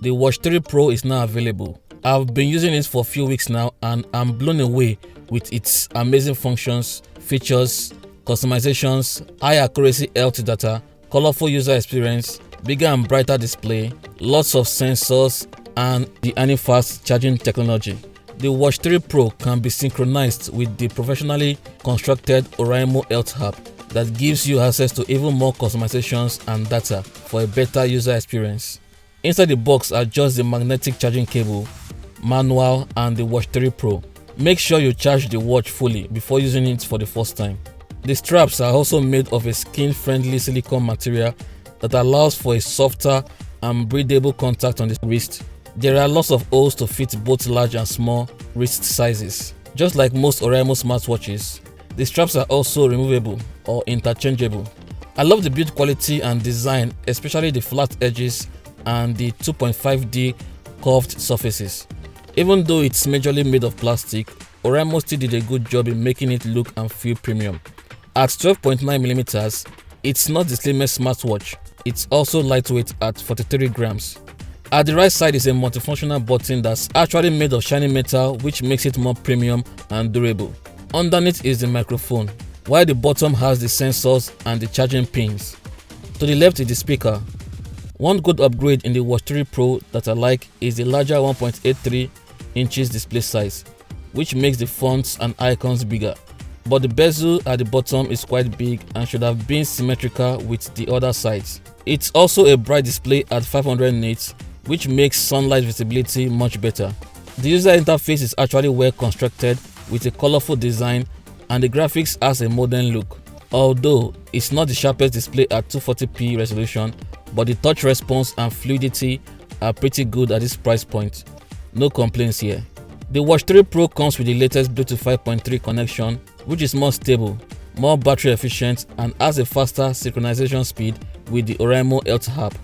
The Watch 3 Pro is now available. I've been using it for a few weeks now and I'm blown away with its amazing functions, features, customizations, high accuracy health data, colorful user experience, bigger and brighter display, lots of sensors, and the ANIFAST Charging Technology. The Watch 3 Pro can be synchronized with the professionally constructed Oraimo Health app that gives you access to even more customizations and data for a better user experience. Inside the box are just the magnetic charging cable, manual, and the Watch 3 Pro. Make sure you charge the watch fully before using it for the first time. The straps are also made of a skin-friendly silicone material that allows for a softer and breathable contact on the wrist. There are lots of holes to fit both large and small wrist sizes. Just like most Oraimo smartwatches, the straps are also removable or interchangeable. I love the build quality and design, especially the flat edges and the 2.5D curved surfaces. Even though it's majorly made of plastic, Oraimo still did a good job in making it look and feel premium. At 12.9mm, it's not the slimmest smartwatch. It's also lightweight at 43 grams. At the right side is a multifunctional button that's actually made of shiny metal, which makes it more premium and durable. Underneath is the microphone, while the bottom has the sensors and the charging pins. To the left is the speaker. One good upgrade in the Watch 3 Pro that I like is the larger 1.83 inches display size, which makes the fonts and icons bigger. But the bezel at the bottom is quite big and should have been symmetrical with the other sides. It's also a bright display at 500 nits, which makes sunlight visibility much better. The user interface is actually well constructed with a colorful design, and the graphics has a modern look. Although it's not the sharpest display at 240p resolution, but the touch response and fluidity are pretty good at this price point. No complaints here. The Watch 3 Pro comes with the latest Bluetooth 5.3 connection, which is more stable, more battery efficient, and has a faster synchronization speed with the Oraimo Health app.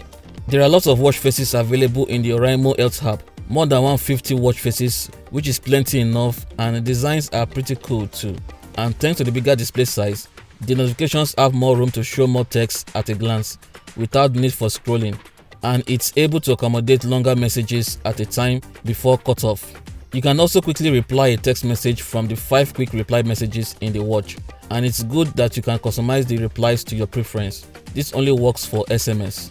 There are lots of watch faces available in the Oraimo Health app, more than 150 watch faces, which is plenty enough, and the designs are pretty cool too. And thanks to the bigger display size, the notifications have more room to show more text at a glance without the need for scrolling, and it's able to accommodate longer messages at a time before cutoff. You can also quickly reply a text message from the 5 quick reply messages in the watch, and it's good that you can customize the replies to your preference. This only works for SMS.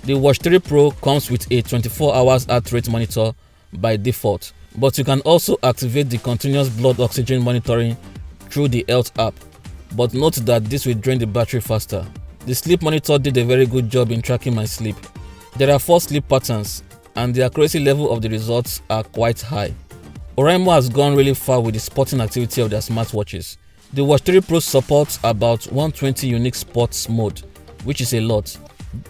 The Watch 3 Pro comes with a 24 hours heart rate monitor by default, but you can also activate the continuous blood oxygen monitoring through the Health app. But note that this will drain the battery faster. The sleep monitor did a very good job in tracking my sleep. There are 4 sleep patterns, and the accuracy level of the results are quite high. Oraimo has gone really far with the sporting activity of their smartwatches. The Watch 3 Pro supports about 120 unique sports mode, which is a lot.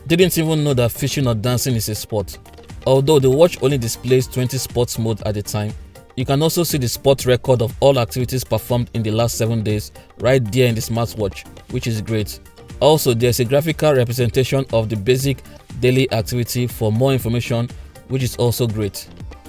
Didn't even know that fishing or dancing is a sport. Although the watch only displays 20 sports mode at a time, you can also see the sport record of all activities performed in the last 7 days right there in the smartwatch, which is great. Also, there's a graphical representation of the basic daily activity for more information, which is also great.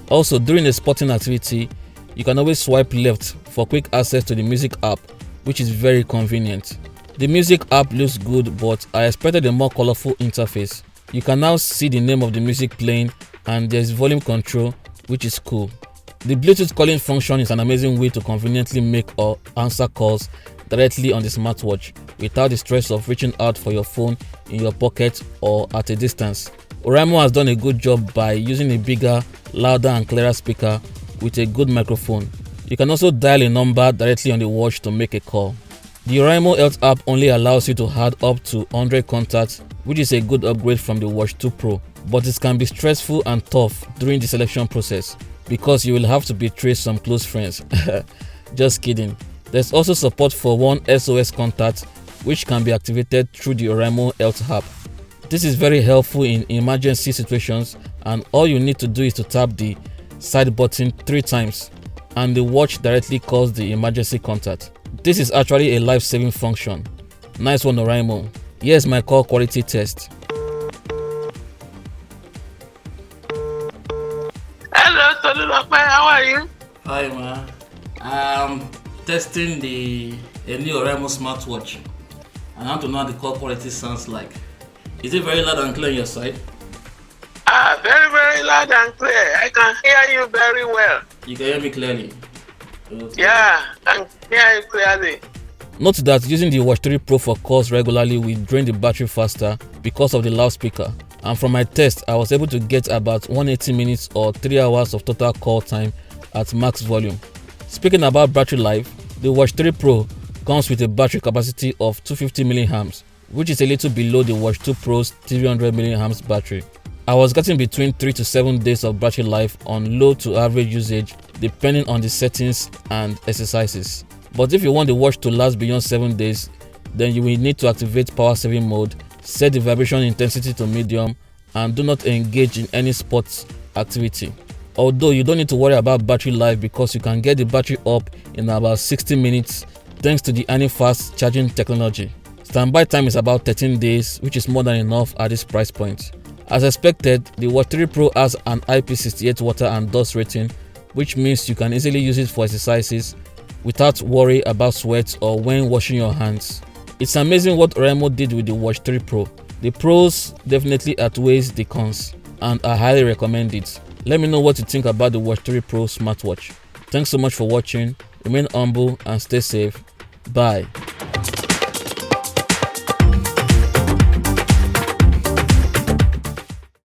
Also, during a sporting activity, you can always swipe left for quick access to the music app, which is very convenient. The music app looks good, but I expected a more colorful interface. You can now see the name of the music playing, and there's volume control, which is cool. The Bluetooth calling function is an amazing way to conveniently make or answer calls directly on the smartwatch without the stress of reaching out for your phone in your pocket or at a distance. Oraimo has done a good job by using a bigger, louder and clearer speaker with a good microphone. You can also dial a number directly on the watch to make a call. The Oraimo Health app only allows you to add up to 100 contacts, which is a good upgrade from the Watch 2 Pro, but it can be stressful and tough during the selection process because you will have to betray some close friends. Just kidding. There's also support for one SOS contact, which can be activated through the Oraimo Health app. This is very helpful in emergency situations, and all you need to do is to tap the side button 3 times and the watch directly calls the emergency contact. This is actually a life-saving function. Nice one, Oraimo. Here's my call quality test. Hello, Tolulope, how are you? Hi, man. I'm testing a new Oraimo smartwatch. I want to know how the call quality sounds like. Is it very loud and clear on your side? Very, very loud loud and clear. I can hear you very well. You can hear me clearly? Okay. Yeah, I can hear you clearly. Note that using the Watch 3 Pro for calls regularly will drain the battery faster because of the loudspeaker. And from my test, I was able to get about 180 minutes or 3 hours of total call time at max volume. Speaking about battery life, the Watch 3 Pro comes with a battery capacity of 250 mAh, which is a little below the Watch 2 Pro's 300 mAh battery. I was getting between 3 to 7 days of battery life on low to average usage depending on the settings and exercises. But if you want the watch to last beyond 7 days, then you will need to activate power saving mode, set the vibration intensity to medium, and do not engage in any sports activity. Although you don't need to worry about battery life because you can get the battery up in about 60 minutes thanks to the ANIFAST Charging Technology. Standby time is about 13 days, which is more than enough at this price point. As expected, the Watch 3 Pro has an IP68 water and dust rating, which means you can easily use it for exercises without worry about sweat or when washing your hands. It's amazing what Oraimo did with the Watch 3 Pro. The pros definitely outweighs the cons, and I highly recommend it. Let me know what you think about the Watch 3 Pro smartwatch. Thanks so much for watching. Remain humble and stay safe. Bye.